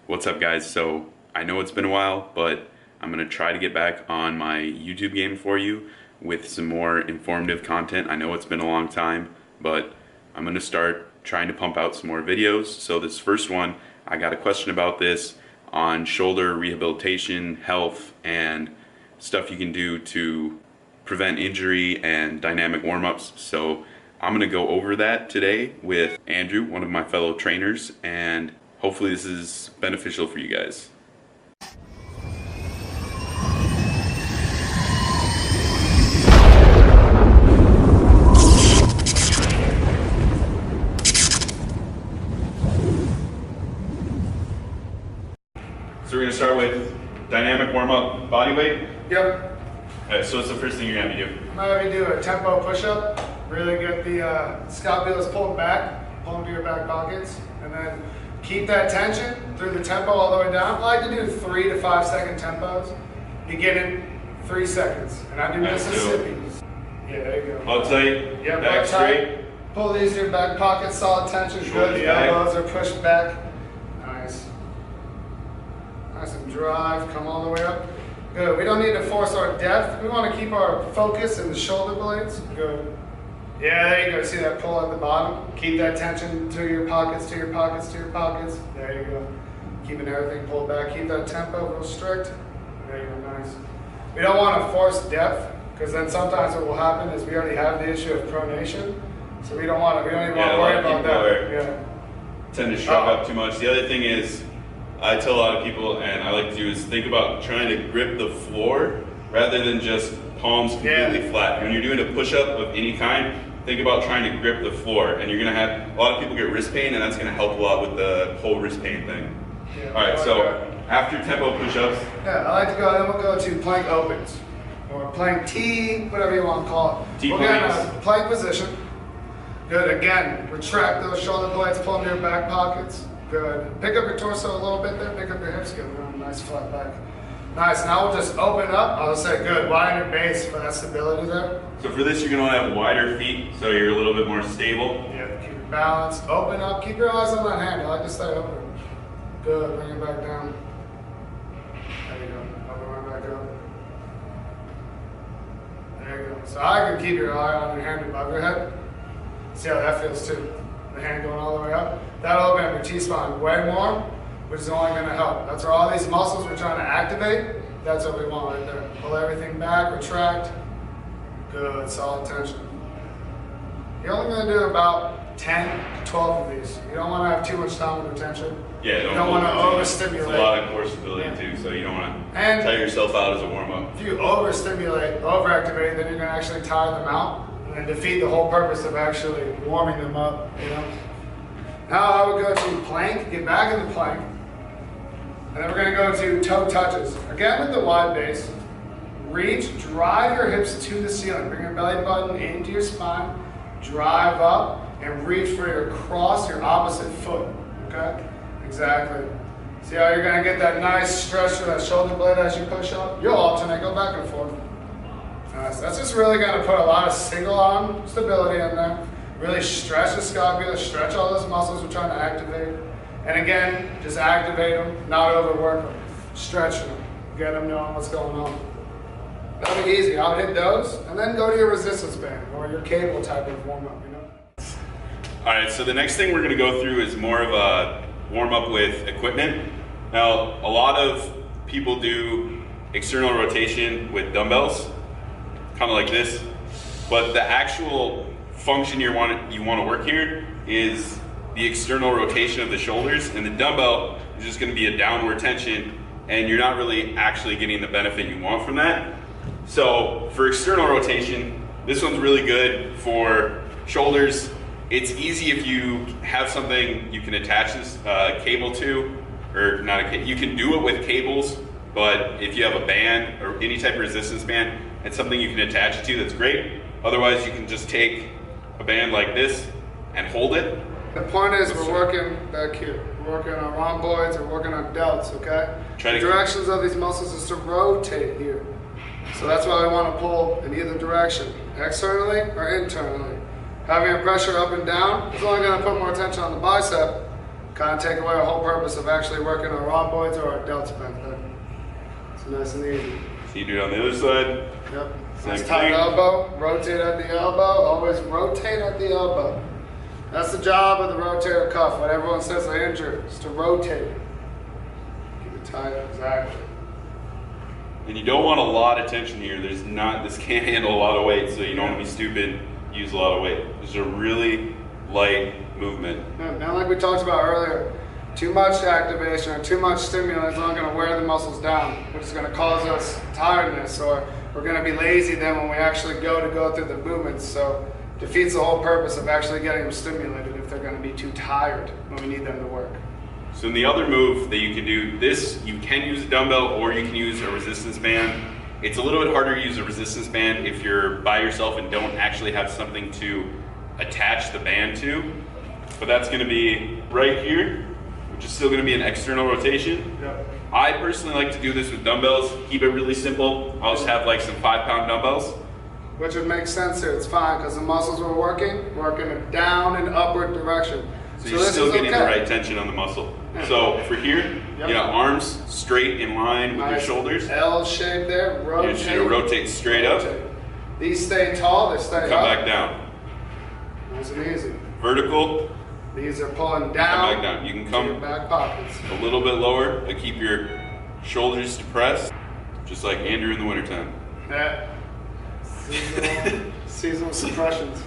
What's up, guys? So I know it's been a while, but I'm gonna try to get back on my YouTube game for you with some more informative content. I know it's been a long time, but I'm gonna start trying to pump out some more videos. So this first one, I got a question about this on shoulder rehabilitation, health, and stuff you can do to prevent injury and dynamic warm-ups. So I'm gonna go over that today with Andrew, one of my fellow trainers, and hopefully this is beneficial for you guys. So we're gonna start with dynamic warm-up body weight. Yep. Alright, so what's the first thing you're gonna have me do? I'm gonna have you do a tempo push-up. Really get the scapulas pulled back, pull them to your back pockets, and then keep that tension through the tempo all the way down. I like to do 3 to 5 second tempos. Beginning 3 seconds, and I do Mississippi's. Yeah, there you go. Butt tight, Yep, back butt tight. straight. Pull these to your back pockets, solid tension. Shoulders Good. The back. elbows are pushed back. Nice. Nice and drive. Come all the way up. Good. We don't need to force our depth. We want to keep our focus in the shoulder blades. Good. Yeah, there you go. See that pull at the bottom? Keep that tension to your pockets, to your pockets, to your pockets. There you go. Keeping everything pulled back. Keep that tempo real strict. There you go. Nice. We don't want to force depth, because then sometimes what will happen is we already have the issue of pronation. So we don't want to. We don't even want to worry about that. Tend to shrug up too much. The other thing is, I tell a lot of people, and I like to do, is think about trying to grip the floor rather than just palms completely flat. When you're doing a push-up of any kind, think about trying to grip the floor, and you're gonna have a lot of people get wrist pain, and that's gonna help a lot with the whole wrist pain thing. Yeah, all right, so after tempo push-ups, yeah, I like to go. Then we'll go to plank opens or plank T, whatever you want to call it. T we'll get in planks. a plank position. Good. Again, retract those shoulder blades, pull them to your back pockets. Good. Pick up your torso a little bit there. Pick up your hips. Good. Nice flat back. Nice. Now we'll just open up. I'll say good. Widen your base for that stability there. so for this you're gonna wanna have wider feet so you're a little bit more stable. Yeah. Keep your balance. Open up. Keep your eyes on that hand. I like to stay open. Good. Bring it back down. There you go. Open right back up. There you go. So I can keep your eye on your hand above your head. See how that feels too. The hand going all the way up. That'll open up your T-spine way more, which is only going to help. That's where all these muscles we're trying to activate. That's what we want right there. Pull everything back, retract. Good, solid tension. You're only going to do about 10 to 12 of these. You don't want to have too much time with tension. Yeah, you don't want to overstimulate. It's a lot of core stability too, so you don't want to And tire yourself out as a warm-up. if you overstimulate, overactivate, then you're going to actually tire them out and defeat the whole purpose of actually warming them up, you know. Now I would go to plank, get back in the plank, and then we're going to go to toe touches. Again with the wide base, reach, drive your hips to the ceiling. Bring your belly button into your spine, drive up, and reach for your cross, your opposite foot, okay? Exactly. See how you're going to get that nice stretch to that shoulder blade as you push up? You'll alternate, go back and forth. Nice. That's just really going to put a lot of single arm stability in there. Really stretch the scapula, stretch all those muscles we're trying to activate. And again, just activate them, not overwork them. Stretch them, get them knowing what's going on. That'll be easy. I'll hit those, and then go to your resistance band or your cable type of warm-up, you know? All right, so the next thing we're gonna go through is more of a warm-up with equipment. Now, a lot of people do external rotation with dumbbells, kind of like this, but the actual function you want to work here is the external rotation of the shoulders, and the dumbbell is just going to be a downward tension, and you're not really actually getting the benefit you want from that. So for external rotation, this one's really good for shoulders. It's easy if you have something you can attach this cable to, or not a cable. You can do it with cables, but if you have a band or any type of resistance band, it's something you can attach it to, that's great. Otherwise, you can just take a band like this and hold it. The point is we're working back here. We're working on rhomboids, we're working on delts, okay? The directions of these muscles is to rotate here. So that's why we want to pull in either direction, externally or internally. Having a pressure up and down is only going to put more tension on the bicep, kind of take away the whole purpose of actually working our rhomboids or our delts back there. It's nice and easy. So you do it on the other side. Yep. Same Nice tight thing. elbow, rotate at the elbow, always rotate at the elbow. That's the job of the rotator cuff. When everyone says they're injured, is to rotate. Keep it tight, exactly. And you don't want a lot of tension here. This can't handle a lot of weight, so you don't want to be stupid, use a lot of weight. This is a really light movement. And like we talked about earlier, too much activation or too much stimulus is not going to wear the muscles down, which is going to cause us tiredness, or we're going to be lazy then when we actually go through the movements. So defeats the whole purpose of actually getting them stimulated if they're going to be too tired when we need them to work. So in the other move that you can do, you can use a dumbbell or you can use a resistance band. It's a little bit harder to use a resistance band if you're by yourself and don't actually have something to attach the band to. But that's going to be right here, which is still going to be an external rotation. Yep. I personally like to do this with dumbbells. Keep it really simple. I'll just have like some 5-pound dumbbells. Which would make sense here. It's fine because the muscles we're working in a down and upward direction. So you're still getting the right tension on the muscle. Yeah. So for here, Yep. you got arms straight in line with your shoulders. L shape there, You're rotate. just gonna rotate straight up, These stay tall, they stay come up. back down. Nice and easy. Vertical, These are pulling come down. back down. You can to your come back pockets. a little bit lower, but keep your shoulders depressed, just like Andrew in the wintertime. Yeah. Seasonal suppressions.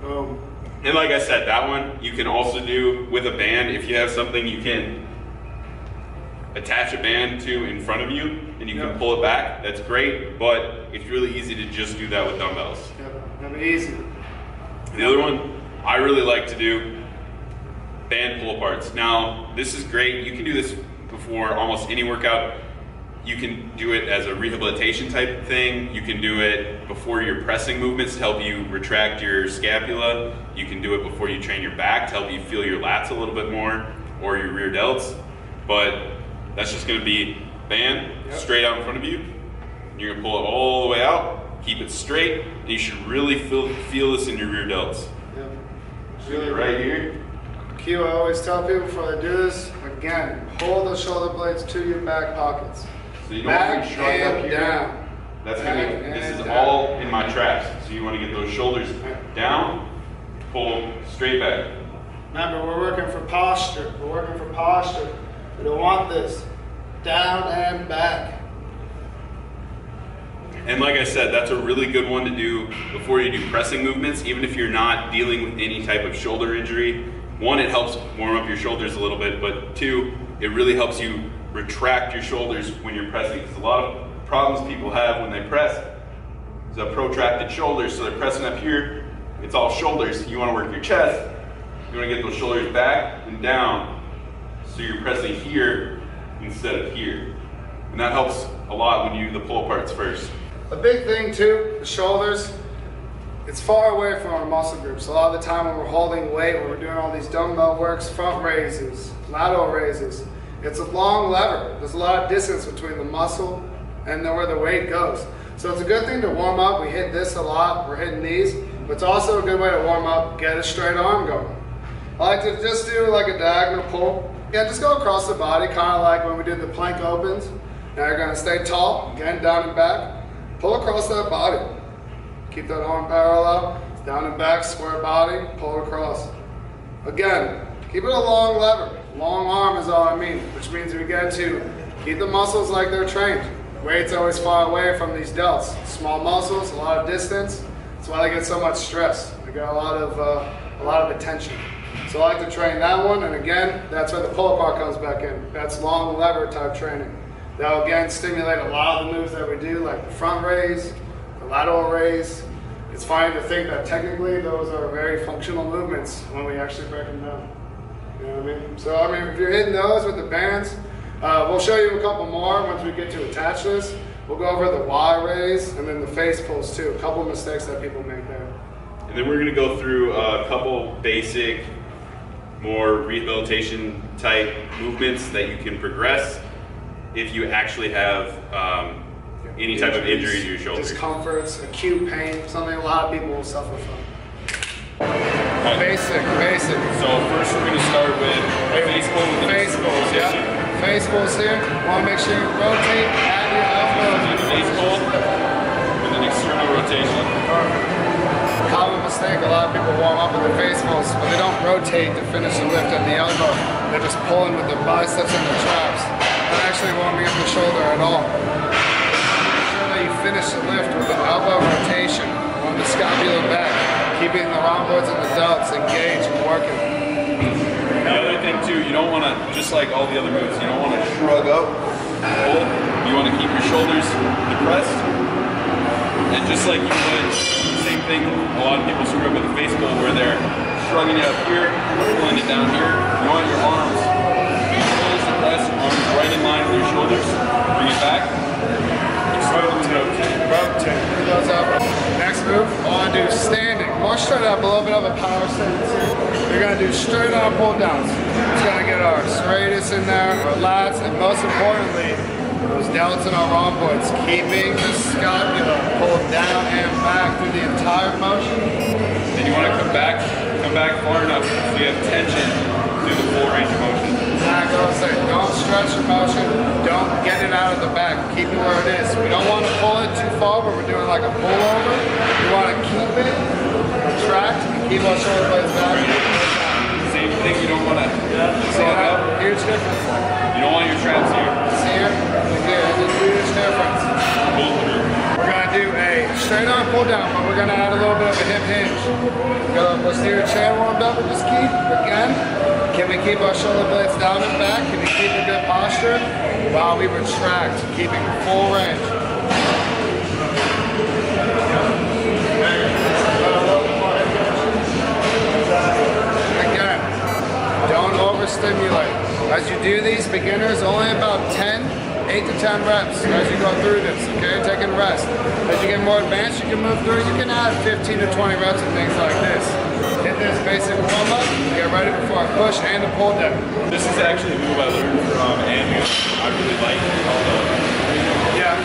Boom. And like I said, that one you can also do with a band. If you have something you can attach a band to in front of you and you can pull it back, that's great, but it's really easy to just do that with dumbbells. Yep. That'd be easy. The other one I really like to do, band pull aparts. Now, this is great. You can do this before almost any workout. You can do it as a rehabilitation type thing. You can do it before your pressing movements to help you retract your scapula. You can do it before you train your back to help you feel your lats a little bit more, or your rear delts. But that's just gonna be band straight out in front of you. You're gonna pull it all the way out, keep it straight, and you should really feel this in your rear delts. Yep. Really right here. Q, I always tell people before they do this, again, hold the shoulder blades to your back pockets. So you don't want Back to be shrunk up and here. down. That's Back gonna. This and is down. all in my traps. So you want to get those shoulders down, pull straight back. Remember, we're working for posture. We're working for posture. We don't want this. Down and back. And like I said, that's a really good one to do before you do pressing movements, even if you're not dealing with any type of shoulder injury. One, it helps warm up your shoulders a little bit, but two, it really helps you retract your shoulders when you're pressing. Because a lot of problems people have when they press is a protracted shoulders, so they're pressing up here, it's all shoulders. You want to work your chest, you want to get those shoulders back and down, so you're pressing here instead of here. And that helps a lot when you do the pull aparts first. A big thing too, the shoulders, it's far away from our muscle groups. A lot of the time when we're holding weight, when we're doing all these dumbbell works, front raises, lateral raises, it's a long lever. There's a lot of distance between the muscle and then where the weight goes. So it's a good thing to warm up. We hit this a lot, we're hitting these, but it's also a good way to warm up, get a straight arm going. I like to just do like a diagonal pull. Yeah, just go across the body, kind of like when we did the plank opens. Now you're gonna stay tall, again, down and back. Pull across that body. Keep that arm parallel, down and back, square body, pull across. Again, keep it a long lever. Long arm is all I mean, which means we get to keep the muscles like they're trained. Weight's always far away from these delts. Small muscles, a lot of distance. That's why they get so much stress. They get a lot of attention. So I like to train that one, and again, that's where the pull apart comes back in. That's long lever type training. That'll again stimulate a lot of the moves that we do, like the front raise, the lateral raise. It's funny to think that technically those are very functional movements when we actually break them down. You know what I mean? So I mean, if you're hitting those with the bands, we'll show you a couple more once we get to attach this. We'll go over the Y raise and then the face pulls too. A couple of mistakes that people make there. And then we're gonna go through a couple basic, more rehabilitation type movements that you can progress if you actually have any type of injury to your shoulders. Discomforts, acute pain, something a lot of people will suffer from. Basic. So first we're going to start with a face pull with Face pulls, yeah. Face pulls here. Want to make sure you rotate, add your elbows. Face pull with an external rotation. Common mistake, a lot of people warm up with the face pulls, but they don't rotate to finish the lift at the elbow. They're just pulling with their biceps and their traps. Not actually warming up the shoulder at all. Make sure that you finish the lift with an elbow rotation on the scapula back, keeping the rhomboids and the delts engaged and working. The other thing too, you don't want to, just like all the other moves, you don't want to shrug up, pull. You want to keep your shoulders depressed. And just like you would, same thing, a lot of people screw up with the face pull where they're shrugging it up here, pulling it down here. You want your arms, shoulders depressed, arms right in line with your shoulders. Bring it back. Rotate. Goes up. Next move, I want to do standing. More straight up, a little bit of a power stance here. We're going to do straight arm pull downs. It's going to get our serratus in there, our lats, and most importantly, those delts and our rhomboids, keeping the scapula pulled down and back through the entire motion. Then you want to come back far enough so you have tension through the full range of motion. Exactly what I'm saying. Don't stretch your motion. Don't get it out of the back. Keep it where it is. We don't want to pull it too far where we're doing like a pullover. We want to keep it, retract, and keep our shoulder blades back. Same thing, you don't want to slug up. Huge difference. You don't want your traps here. See here? There's a huge difference. Pull through. We're going to do a straight arm pull down, but we're going to add a little bit of a hip hinge. Let's do your chair warmed up and just keep, again. Can we keep our shoulder blades down and back? Can we keep a good posture while we retract, keeping full range? Again, don't overstimulate. As you do these, beginners, only about 8 to 10 reps as you go through this, okay? Taking rest. As you get more advanced, you can move through, you can add 15 to 20 reps and things like this. Hit this basic warm-up, get ready before I push and the pull down. This is actually a move I learned from Andrew. I really like it. Yeah,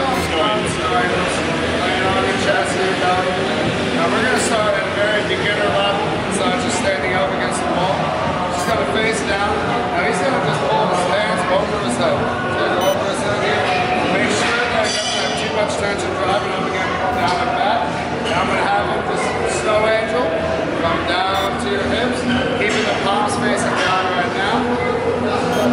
laying on your chest here, belly. Now we're going to start at a very beginner level. It's not just standing up against the wall. Just going to face down. Now he's going to just pull his hands over his head. Over his head here. Make sure that he doesn't have too much tension driving up again, down and back. Now I'm going to have him this snow angel. Come down to your hips, keeping the palms facing down right now.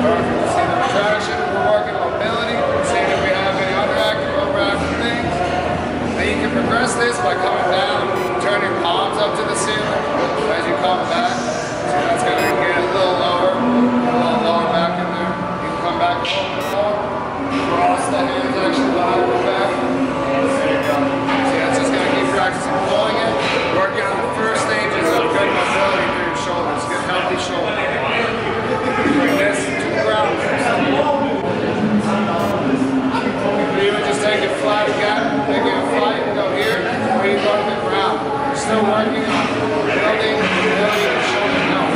Perfect. See the retraction, we're working mobility, seeing if we have any underactive, overactive things. Then you can progress this by coming down, turn your palms up to the ceiling as you come back. So that's going to get a little lower back in there. You can come back a little bit more, cross the hands actually behind the back. There you go. See, that's just going to keep practicing pulling it, working on the first stages of good mobility through your shoulders, good healthy shoulders. Bring this to the ground. You would just take it flat again, take it flat, you go here, or you go to the ground. You're still working on building your shoulder health.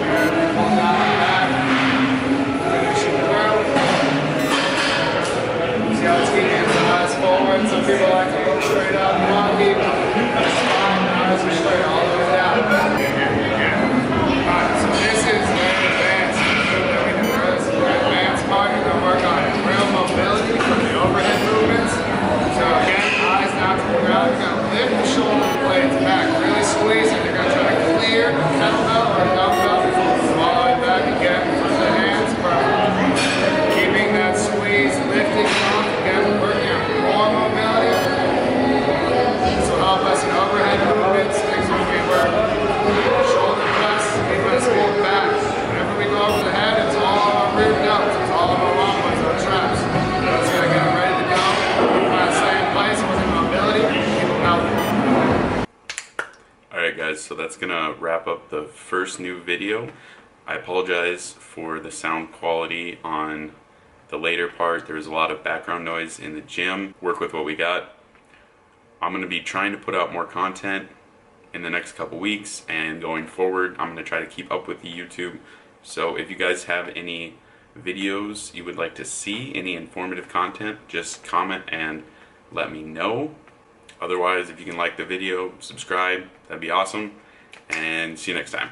Good. Pull down and back. Finishing the ground. See how it's keeping the eyes forward. Some people like to look straight up. You want to keep the spine, the eyes are straight all the way down. Alright, so this is very advanced. This is very advanced part. You're going to work on real mobility from the overhead movements. So again, eyes down to the ground. You're going to lift the shoulder blades back, really squeeze it. You're going to try to clear the kettlebell or dumbbell all the way back again from the hands. Keeping that squeeze, lifting off again, working on more mobility. This will help us in overhead movements, things when we work shoulder press, keep us pulled back. Whenever we go over the head, it's all our rear delts, it's all of our rhomboids, our traps. That's going to get them ready to go. Try to stay in place, working mobility, keep them healthy. Alright guys, so that's going to wrap up the first new video. I apologize for the sound quality on the later part. There was a lot of background noise in the gym. Work with what we got. I'm going to be trying to put out more content in the next couple weeks, and going forward I'm going to try to keep up with the YouTube. So if you guys have any videos you would like to see, any informative content, just comment and let me know. Otherwise, if you can like the video, subscribe, that'd be awesome. And see you next time.